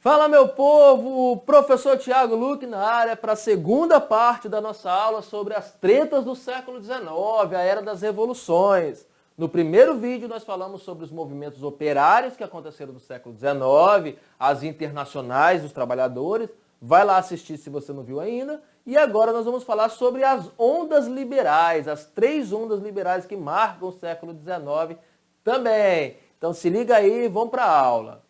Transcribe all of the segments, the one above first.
Fala, meu povo! Professor Tiago Luque na área para a segunda parte da nossa aula sobre as tretas do século XIX, a Era das Revoluções. No primeiro vídeo nós falamos sobre os movimentos operários que aconteceram no século XIX, as internacionais dos trabalhadores. Vai lá assistir se você não viu ainda. E agora nós vamos falar sobre as ondas liberais, as três ondas liberais que marcam o século XIX também. Então se liga aí e vamos para a aula.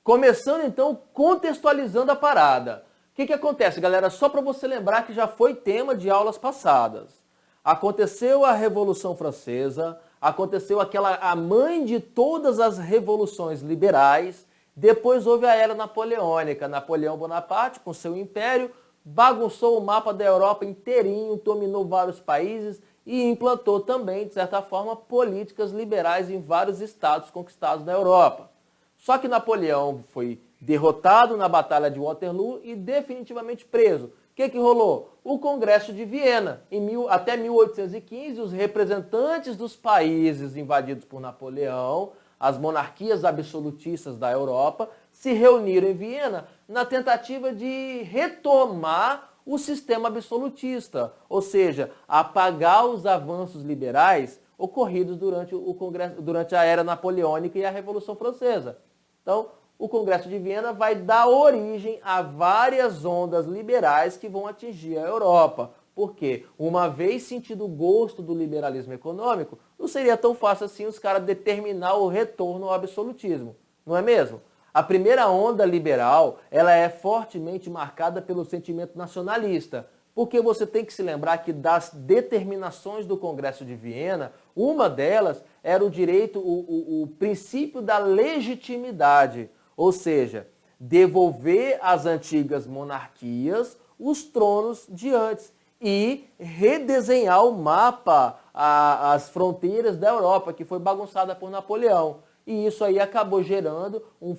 Começando então contextualizando a parada. O que acontece, galera? Só para você lembrar que já foi tema de aulas passadas. Aconteceu a Revolução Francesa, aconteceu a mãe de todas as revoluções liberais, depois houve a Era Napoleônica. Napoleão Bonaparte, com seu império, bagunçou o mapa da Europa inteirinho, dominou vários países e implantou também, de certa forma, políticas liberais em vários estados conquistados na Europa. Só que Napoleão foi derrotado na Batalha de Waterloo e definitivamente preso. O que rolou? O Congresso de Viena. Até 1815, os representantes dos países invadidos por Napoleão, as monarquias absolutistas da Europa, se reuniram em Viena na tentativa de retomar o sistema absolutista, ou seja, apagar os avanços liberais ocorridos durante a Era Napoleônica e a Revolução Francesa. Então, o Congresso de Viena vai dar origem a várias ondas liberais que vão atingir a Europa. Por quê? Uma vez sentido o gosto do liberalismo econômico, não seria tão fácil assim os caras determinar o retorno ao absolutismo, não é mesmo? A primeira onda liberal, ela é fortemente marcada pelo sentimento nacionalista, porque você tem que se lembrar que das determinações do Congresso de Viena, uma delas era o direito, o princípio da legitimidade, ou seja, devolver às antigas monarquias os tronos de antes e redesenhar o mapa, as fronteiras da Europa, que foi bagunçada por Napoleão. E isso aí acabou gerando o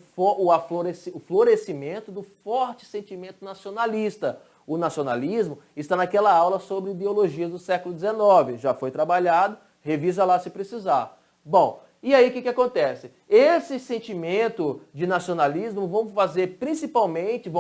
florescimento do forte sentimento nacionalista. O nacionalismo está naquela aula sobre ideologias do século XIX. Já foi trabalhado, revisa lá se precisar. Bom, e aí o que acontece? Esse sentimento de nacionalismo vão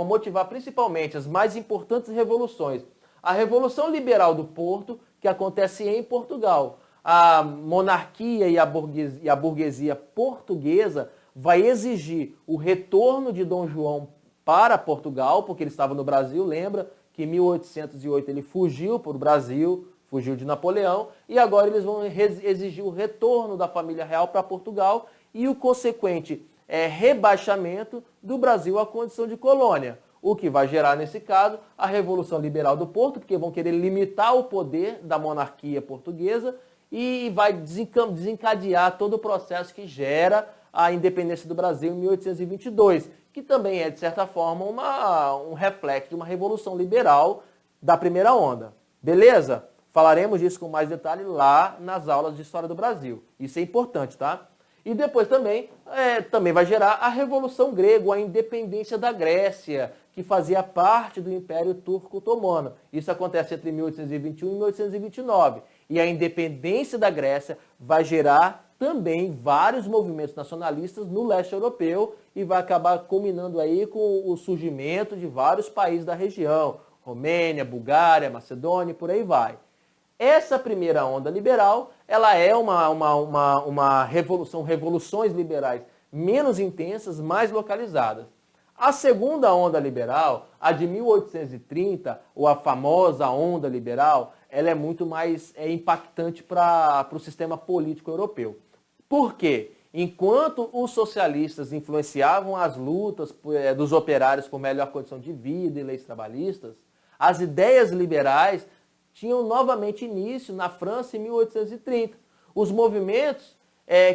motivar principalmente as mais importantes revoluções. A Revolução Liberal do Porto, que acontece em Portugal. A monarquia e a burguesia portuguesa vai exigir o retorno de Dom João para Portugal, porque ele estava no Brasil, lembra que em 1808 ele fugiu para o Brasil, fugiu de Napoleão, e agora eles vão exigir o retorno da família real para Portugal e o consequente rebaixamento do Brasil à condição de colônia. O que vai gerar, nesse caso, a Revolução Liberal do Porto, porque vão querer limitar o poder da monarquia portuguesa e vai desencadear todo o processo que gera a independência do Brasil em 1822, que também é, de certa forma, um reflexo de uma revolução liberal da primeira onda. Beleza? Falaremos disso com mais detalhe lá nas aulas de História do Brasil. Isso é importante, tá? E depois também vai gerar a Revolução Grega, a independência da Grécia, que fazia parte do Império Turco-Otomano. Isso acontece entre 1821 e 1829. E a independência da Grécia vai gerar também vários movimentos nacionalistas no leste europeu e vai acabar culminando aí com o surgimento de vários países da região, Romênia, Bulgária, Macedônia, por aí vai. Essa primeira onda liberal, ela é uma revolução, revoluções liberais menos intensas, mais localizadas. A segunda onda liberal, a de 1830, ou a famosa onda liberal, ela é muito mais impactante para o sistema político europeu. Por quê? Enquanto os socialistas influenciavam as lutas dos operários por melhor condição de vida e leis trabalhistas, as ideias liberais tinham novamente início na França em 1830. Os movimentos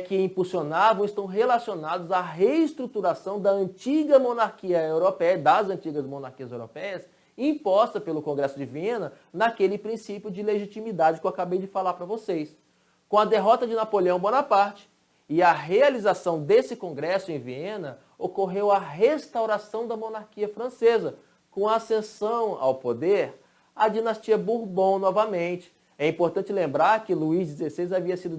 que impulsionavam estão relacionados à reestruturação da antiga monarquia europeia, das antigas monarquias europeias, imposta pelo Congresso de Viena naquele princípio de legitimidade que eu acabei de falar para vocês. Com a derrota de Napoleão Bonaparte e a realização desse congresso em Viena, ocorreu a restauração da monarquia francesa, com a ascensão ao poder a dinastia Bourbon novamente. É importante lembrar que Luís XVI havia sido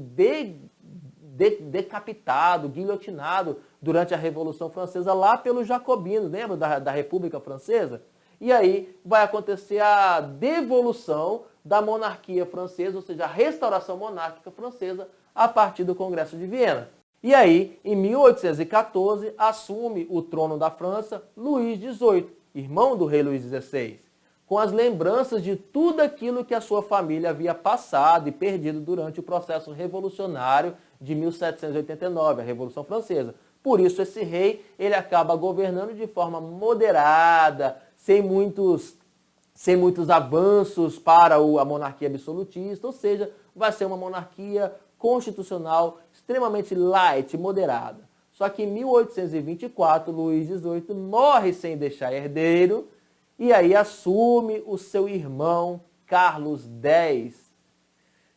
decapitado, guilhotinado durante a Revolução Francesa lá pelos jacobinos, lembra da República Francesa? E aí vai acontecer a devolução da monarquia francesa, ou seja, a restauração monárquica francesa a partir do Congresso de Viena. E aí, em 1814, assume o trono da França Luís XVIII, irmão do rei Luís XVI, com as lembranças de tudo aquilo que a sua família havia passado e perdido durante o processo revolucionário de 1789, a Revolução Francesa. Por isso, esse rei ele acaba governando de forma moderada, sem muitos avanços para a monarquia absolutista, ou seja, vai ser uma monarquia constitucional extremamente light, moderada. Só que em 1824, Luís XVIII morre sem deixar herdeiro e aí assume o seu irmão Carlos X,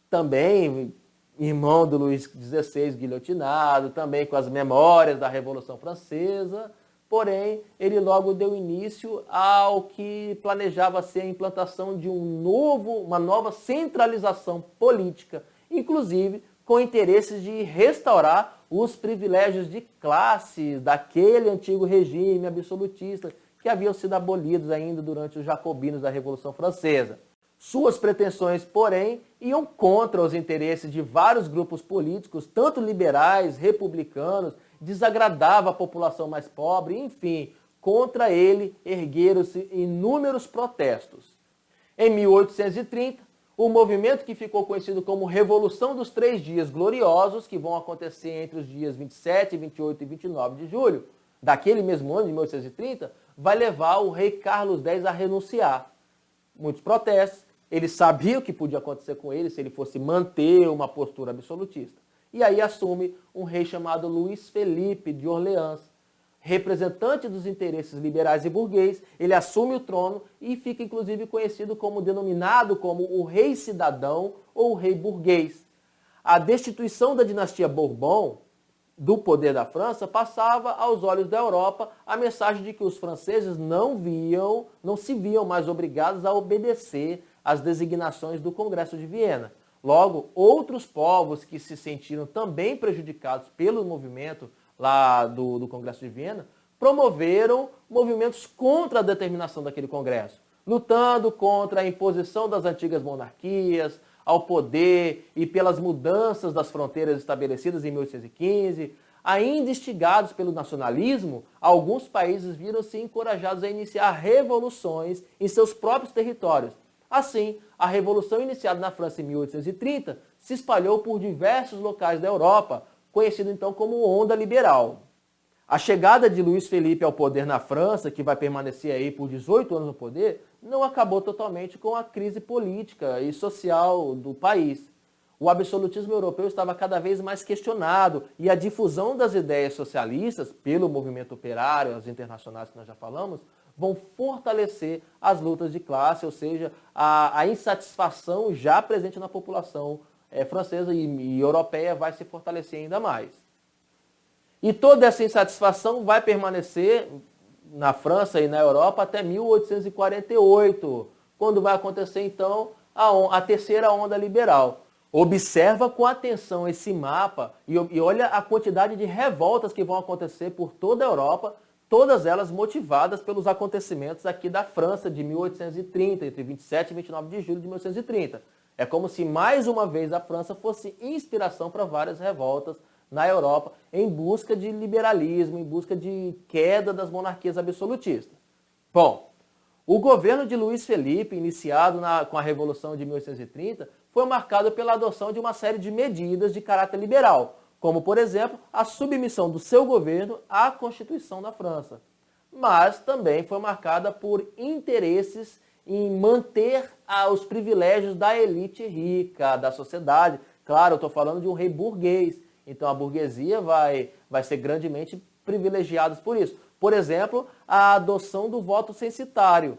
também irmão do Luís XVI guilhotinado, também com as memórias da Revolução Francesa. Porém, ele logo deu início ao que planejava ser a implantação de uma nova centralização política, inclusive com interesses de restaurar os privilégios de classe daquele antigo regime absolutista que haviam sido abolidos ainda durante os jacobinos da Revolução Francesa. Suas pretensões, porém, iam contra os interesses de vários grupos políticos, tanto liberais, republicanos, desagradava a população mais pobre, enfim, contra ele ergueram-se inúmeros protestos. Em 1830, o movimento que ficou conhecido como Revolução dos Três Dias Gloriosos, que vão acontecer entre os dias 27, 28 e 29 de julho, daquele mesmo ano de 1830, vai levar o rei Carlos X a renunciar. Muitos protestos, ele sabia o que podia acontecer com ele se ele fosse manter uma postura absolutista. E aí assume um rei chamado Luís Felipe de Orleans, representante dos interesses liberais e burguês. Ele assume o trono e fica inclusive denominado como o rei cidadão ou o rei burguês. A destituição da dinastia Bourbon do poder da França passava aos olhos da Europa a mensagem de que os franceses não se viam mais obrigados a obedecer às designações do Congresso de Viena. Logo, outros povos que se sentiram também prejudicados pelo movimento lá do Congresso de Viena promoveram movimentos contra a determinação daquele Congresso, lutando contra a imposição das antigas monarquias ao poder e pelas mudanças das fronteiras estabelecidas em 1815. Ainda instigados pelo nacionalismo, alguns países viram-se encorajados a iniciar revoluções em seus próprios territórios. Assim, a revolução iniciada na França em 1830 se espalhou por diversos locais da Europa, conhecido então como Onda Liberal. A chegada de Luís Felipe ao poder na França, que vai permanecer aí por 18 anos no poder, não acabou totalmente com a crise política e social do país. O absolutismo europeu estava cada vez mais questionado e a difusão das ideias socialistas pelo movimento operário, as internacionais que nós já falamos, vão fortalecer as lutas de classe, ou seja, a insatisfação já presente na população francesa e europeia vai se fortalecer ainda mais. E toda essa insatisfação vai permanecer na França e na Europa até 1848, quando vai acontecer então a terceira onda liberal. Observa com atenção esse mapa e olha a quantidade de revoltas que vão acontecer por toda a Europa, todas elas motivadas pelos acontecimentos aqui da França de 1830, entre 27 e 29 de julho de 1830. É como se mais uma vez a França fosse inspiração para várias revoltas na Europa em busca de liberalismo, em busca de queda das monarquias absolutistas. Bom, o governo de Luís Felipe, iniciado com a Revolução de 1830, foi marcado pela adoção de uma série de medidas de caráter liberal, como, por exemplo, a submissão do seu governo à Constituição da França. Mas também foi marcada por interesses em manter os privilégios da elite rica, da sociedade. Claro, eu estou falando de um rei burguês, então a burguesia vai ser grandemente privilegiada por isso. Por exemplo, a adoção do voto censitário.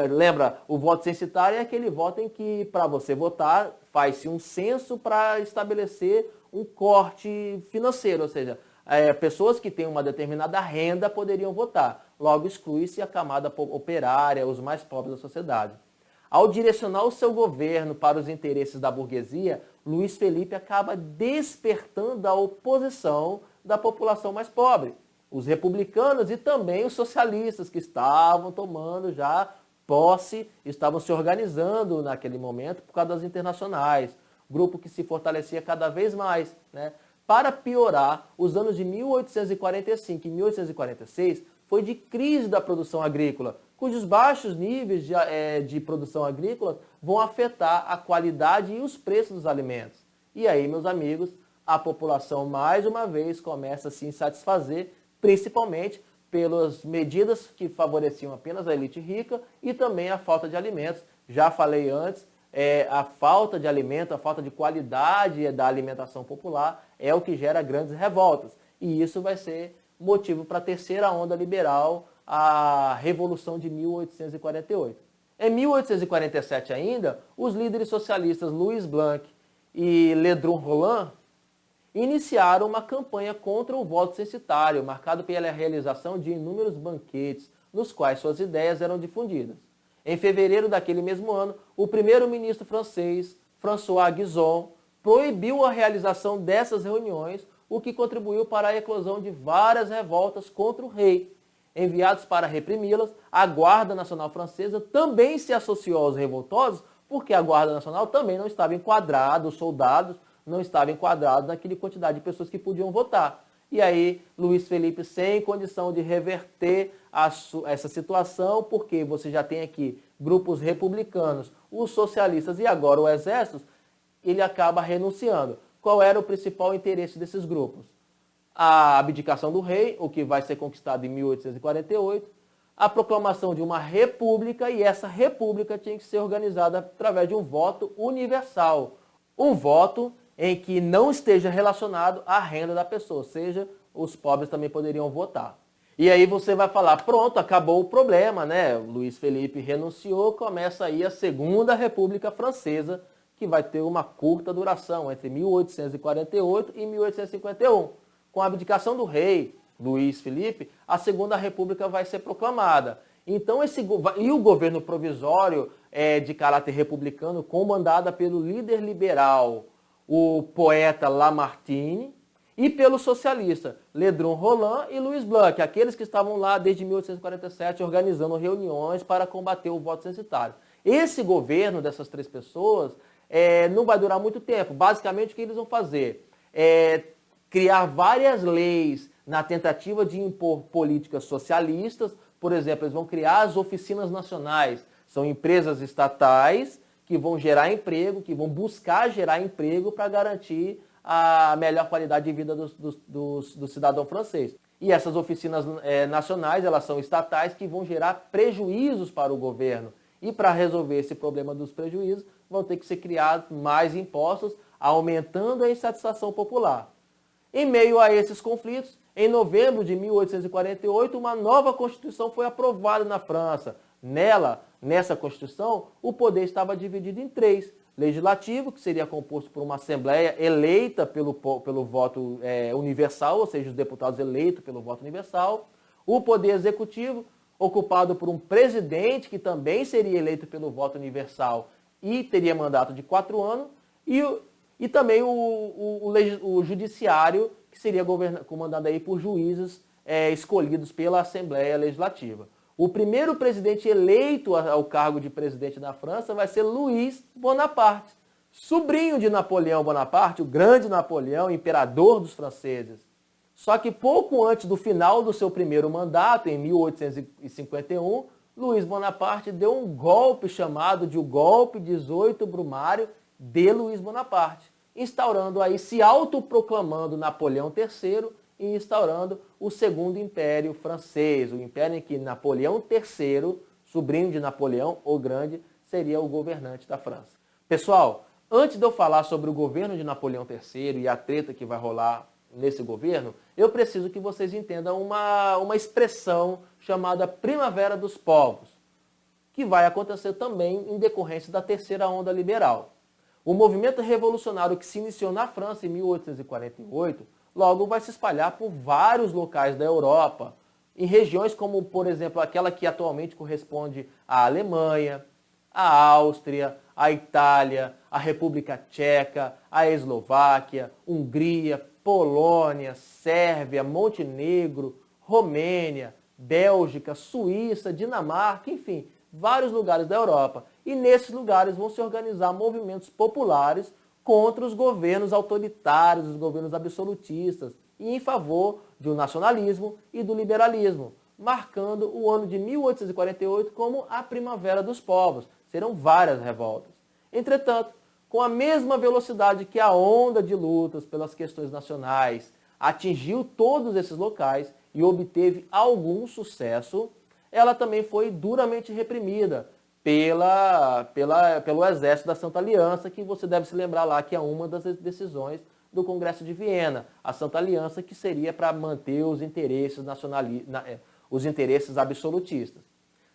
Lembra, o voto censitário é aquele voto em que, para você votar, faz-se um censo para estabelecer um corte financeiro, ou seja, pessoas que têm uma determinada renda poderiam votar. Logo, exclui-se a camada operária, os mais pobres da sociedade. Ao direcionar o seu governo para os interesses da burguesia, Luiz Felipe acaba despertando a oposição da população mais pobre, os republicanos e também os socialistas, que estavam tomando já posse, estavam se organizando naquele momento por causa das internacionais, grupo que se fortalecia cada vez mais, né? Para piorar, os anos de 1845 e 1846 foi de crise da produção agrícola, cujos baixos níveis de produção agrícola vão afetar a qualidade e os preços dos alimentos. E aí, meus amigos, a população mais uma vez começa a se insatisfazer, principalmente pelas medidas que favoreciam apenas a elite rica e também a falta de alimentos. Já falei antes, a falta de alimento, a falta de qualidade da alimentação popular é o que gera grandes revoltas. E isso vai ser motivo para a terceira onda liberal, a Revolução de 1848. Em 1847 ainda, os líderes socialistas Louis Blanc e Ledru Rollin iniciaram uma campanha contra o voto censitário, marcado pela realização de inúmeros banquetes, nos quais suas ideias eram difundidas. Em fevereiro daquele mesmo ano, o primeiro-ministro francês, François Guizot, proibiu a realização dessas reuniões, o que contribuiu para a eclosão de várias revoltas contra o rei. Enviados para reprimi-las, a Guarda Nacional Francesa também se associou aos revoltosos, porque a Guarda Nacional também não estava enquadrada, os soldados não estavam enquadrados naquela quantidade de pessoas que podiam votar. E aí, Luiz Felipe, sem condição de reverter essa situação, porque você já tem aqui grupos republicanos, os socialistas e agora o exército, ele acaba renunciando. Qual era o principal interesse desses grupos? A abdicação do rei, o que vai ser conquistado em 1848, a proclamação de uma república, e essa república tinha que ser organizada através de um voto universal. Um voto em que não esteja relacionado à renda da pessoa, ou seja, os pobres também poderiam votar. E aí você vai falar, pronto, acabou o problema, né? Luiz Felipe renunciou, começa aí a Segunda República Francesa, que vai ter uma curta duração, entre 1848 e 1851. Com a abdicação do rei Luiz Felipe, a Segunda República vai ser proclamada. Então, o governo provisório de caráter republicano, comandada pelo líder liberal, o poeta Lamartine, e pelo socialista Ledru Rollin e Louis Blanc, aqueles que estavam lá desde 1847 organizando reuniões para combater o voto censitário. Esse governo dessas três pessoas não vai durar muito tempo. Basicamente, o que eles vão fazer? Criar várias leis na tentativa de impor políticas socialistas. Por exemplo, eles vão criar as oficinas nacionais. São empresas estatais que vão gerar emprego, que vão buscar gerar emprego para garantir a melhor qualidade de vida do cidadão francês. E essas oficinas nacionais, elas são estatais, que vão gerar prejuízos para o governo. E para resolver esse problema dos prejuízos, vão ter que ser criados mais impostos, aumentando a insatisfação popular. Em meio a esses conflitos, em novembro de 1848, uma nova Constituição foi aprovada na França. Nessa Constituição, o poder estava dividido em três. Legislativo, que seria composto por uma Assembleia eleita pelo voto universal, ou seja, os deputados eleitos pelo voto universal. O Poder Executivo, ocupado por um presidente, que também seria eleito pelo voto universal e teria mandato de 4 anos. E também o Judiciário, que seria comandado aí por juízes escolhidos pela Assembleia Legislativa. O primeiro presidente eleito ao cargo de presidente da França vai ser Luiz Bonaparte, sobrinho de Napoleão Bonaparte, o grande Napoleão, imperador dos franceses. Só que pouco antes do final do seu primeiro mandato, em 1851, Luiz Bonaparte deu um golpe chamado de o Golpe 18 Brumário de Luiz Bonaparte, instaurando aí, se autoproclamando Napoleão III e instaurando o Segundo Império Francês, o império em que Napoleão III, sobrinho de Napoleão o Grande, seria o governante da França. Pessoal, antes de eu falar sobre o governo de Napoleão III e a treta que vai rolar nesse governo, eu preciso que vocês entendam uma expressão chamada Primavera dos Povos, que vai acontecer também em decorrência da terceira onda liberal. O movimento revolucionário que se iniciou na França em 1848, logo vai se espalhar por vários locais da Europa, em regiões como, por exemplo, aquela que atualmente corresponde à Alemanha, a Áustria, a Itália, a República Tcheca, a Eslováquia, Hungria, Polônia, Sérvia, Montenegro, Romênia, Bélgica, Suíça, Dinamarca, enfim, vários lugares da Europa. E nesses lugares vão se organizar movimentos populares contra os governos autoritários, os governos absolutistas, e em favor do nacionalismo e do liberalismo, marcando o ano de 1848 como a Primavera dos Povos. Serão várias revoltas. Entretanto, com a mesma velocidade que a onda de lutas pelas questões nacionais atingiu todos esses locais e obteve algum sucesso, ela também foi duramente reprimida pelo Exército da Santa Aliança, que você deve se lembrar lá que é uma das decisões do Congresso de Viena, a Santa Aliança, que seria para manter os interesses os interesses absolutistas.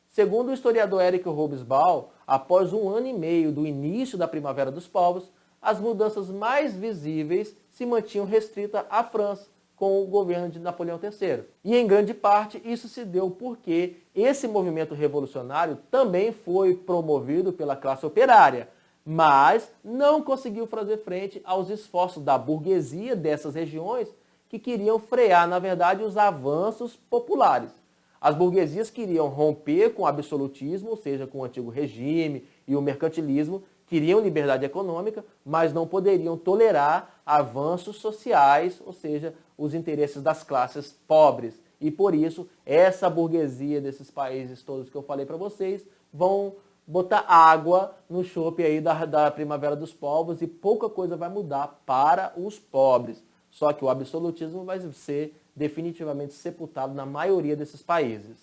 Segundo o historiador Eric Hobsbawm, após 1 ano e meio do início da Primavera dos Povos, as mudanças mais visíveis se mantinham restritas à França, com o governo de Napoleão III. E em grande parte isso se deu porque esse movimento revolucionário também foi promovido pela classe operária, mas não conseguiu fazer frente aos esforços da burguesia dessas regiões que queriam frear, na verdade, os avanços populares. As burguesias queriam romper com o absolutismo, ou seja, com o antigo regime e o mercantilismo, queriam liberdade econômica, mas não poderiam tolerar avanços sociais, ou seja, os interesses das classes pobres. E por isso, essa burguesia desses países todos que eu falei para vocês vão botar água no chope aí da Primavera dos Povos e pouca coisa vai mudar para os pobres. Só que o absolutismo vai ser definitivamente sepultado na maioria desses países.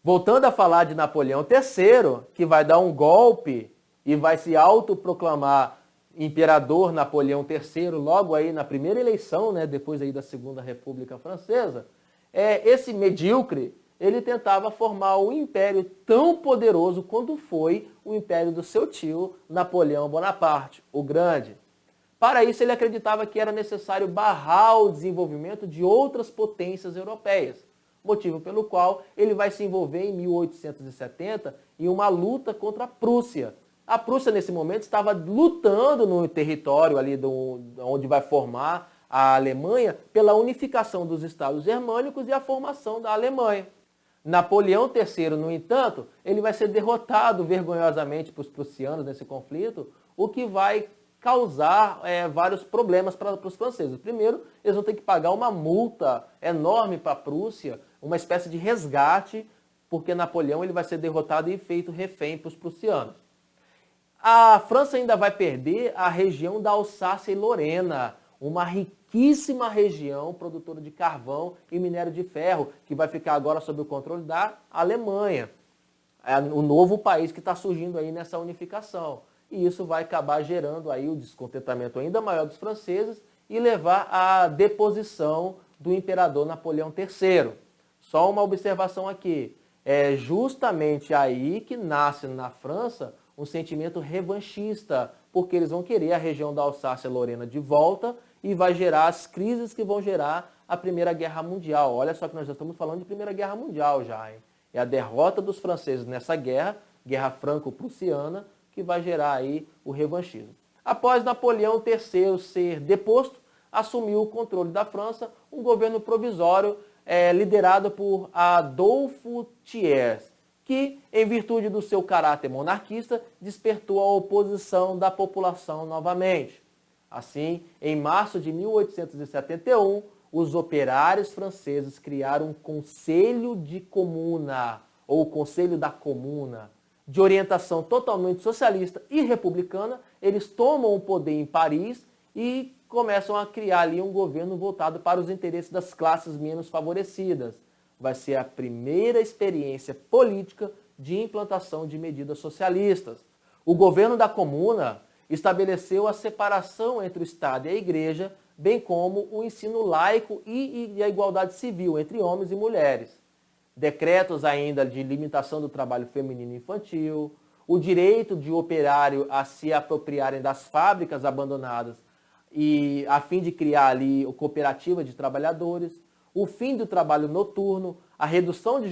Voltando a falar de Napoleão III, que vai dar um golpe e vai se autoproclamar imperador Napoleão III logo aí na primeira eleição, né, depois aí da Segunda República Francesa, esse medíocre, ele tentava formar um império tão poderoso quanto foi o império do seu tio Napoleão Bonaparte, o Grande. Para isso, ele acreditava que era necessário barrar o desenvolvimento de outras potências europeias, motivo pelo qual ele vai se envolver em 1870 em uma luta contra a Prússia. A Prússia, nesse momento, estava lutando no território ali onde vai formar a Alemanha pela unificação dos estados germânicos e a formação da Alemanha. Napoleão III, no entanto, ele vai ser derrotado vergonhosamente para os prussianos nesse conflito, o que vai causar vários problemas para os franceses. Primeiro, eles vão ter que pagar uma multa enorme para a Prússia, uma espécie de resgate, porque Napoleão ele vai ser derrotado e feito refém para os prussianos. A França ainda vai perder a região da Alsácia e Lorena, uma riquíssima região produtora de carvão e minério de ferro, que vai ficar agora sob o controle da Alemanha. É o novo país que está surgindo aí nessa unificação. E isso vai acabar gerando aí o descontentamento ainda maior dos franceses e levar à deposição do imperador Napoleão III. Só uma observação aqui. É justamente aí que nasce na França um sentimento revanchista, porque eles vão querer a região da Alsácia-Lorena de volta e vai gerar as crises que vão gerar a Primeira Guerra Mundial. Olha só que nós já estamos falando de Primeira Guerra Mundial já, hein? É a derrota dos franceses nessa guerra, Guerra Franco-Prussiana, que vai gerar aí o revanchismo. Após Napoleão III ser deposto, assumiu o controle da França um governo provisório liderado por Adolphe Thiers, que, em virtude do seu caráter monarquista, despertou a oposição da população novamente. Assim, em março de 1871, os operários franceses criaram um Conselho de Comuna, ou Conselho da Comuna, de orientação totalmente socialista e republicana. Eles tomam o poder em Paris e começam a criar ali um governo voltado para os interesses das classes menos favorecidas. Vai ser a primeira experiência política de implantação de medidas socialistas. O governo da Comuna estabeleceu a separação entre o Estado e a Igreja, bem como o ensino laico e a igualdade civil entre homens e mulheres. Decretos ainda de limitação do trabalho feminino e infantil, o direito de operário a se apropriarem das fábricas abandonadas e a fim de criar ali a cooperativa de trabalhadores, o fim do trabalho noturno, a redução da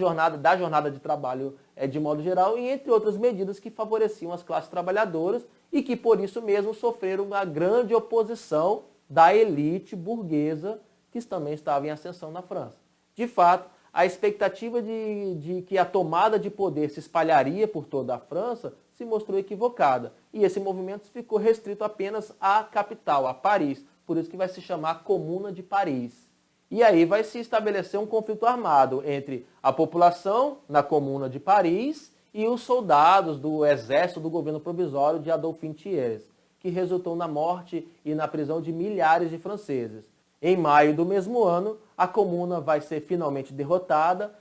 jornada de trabalho de modo geral, e entre outras medidas que favoreciam as classes trabalhadoras e que por isso mesmo sofreram uma grande oposição da elite burguesa que também estava em ascensão na França. De fato, a expectativa de que a tomada de poder se espalharia por toda a França se mostrou equivocada. E esse movimento ficou restrito apenas à capital, a Paris. Por isso que vai se chamar Comuna de Paris. E aí vai se estabelecer um conflito armado entre a população na Comuna de Paris e os soldados do exército do governo provisório de Adolphe Thiers, que resultou na morte e na prisão de milhares de franceses. Em maio do mesmo ano, a Comuna vai ser finalmente derrotada,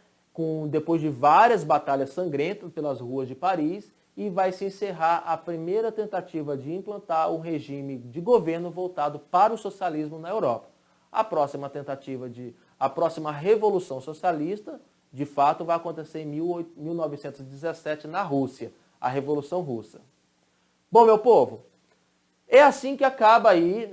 depois de várias batalhas sangrentas pelas ruas de Paris, e vai se encerrar a primeira tentativa de implantar um regime de governo voltado para o socialismo na Europa. A próxima Revolução Socialista, de fato, vai acontecer em 1917 na Rússia, a Revolução Russa. Bom, meu povo, é assim que acaba aí,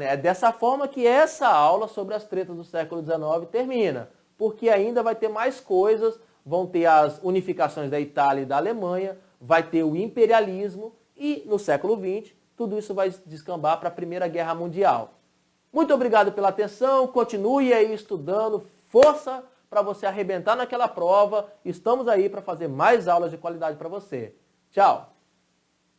é dessa forma que essa aula sobre as tretas do século XIX termina, porque ainda vai ter mais coisas, vão ter as unificações da Itália e da Alemanha, vai ter o imperialismo e no século XX tudo isso vai descambar para a Primeira Guerra Mundial. Muito obrigado pela atenção, continue aí estudando, força para você arrebentar naquela prova, estamos aí para fazer mais aulas de qualidade para você. Tchau!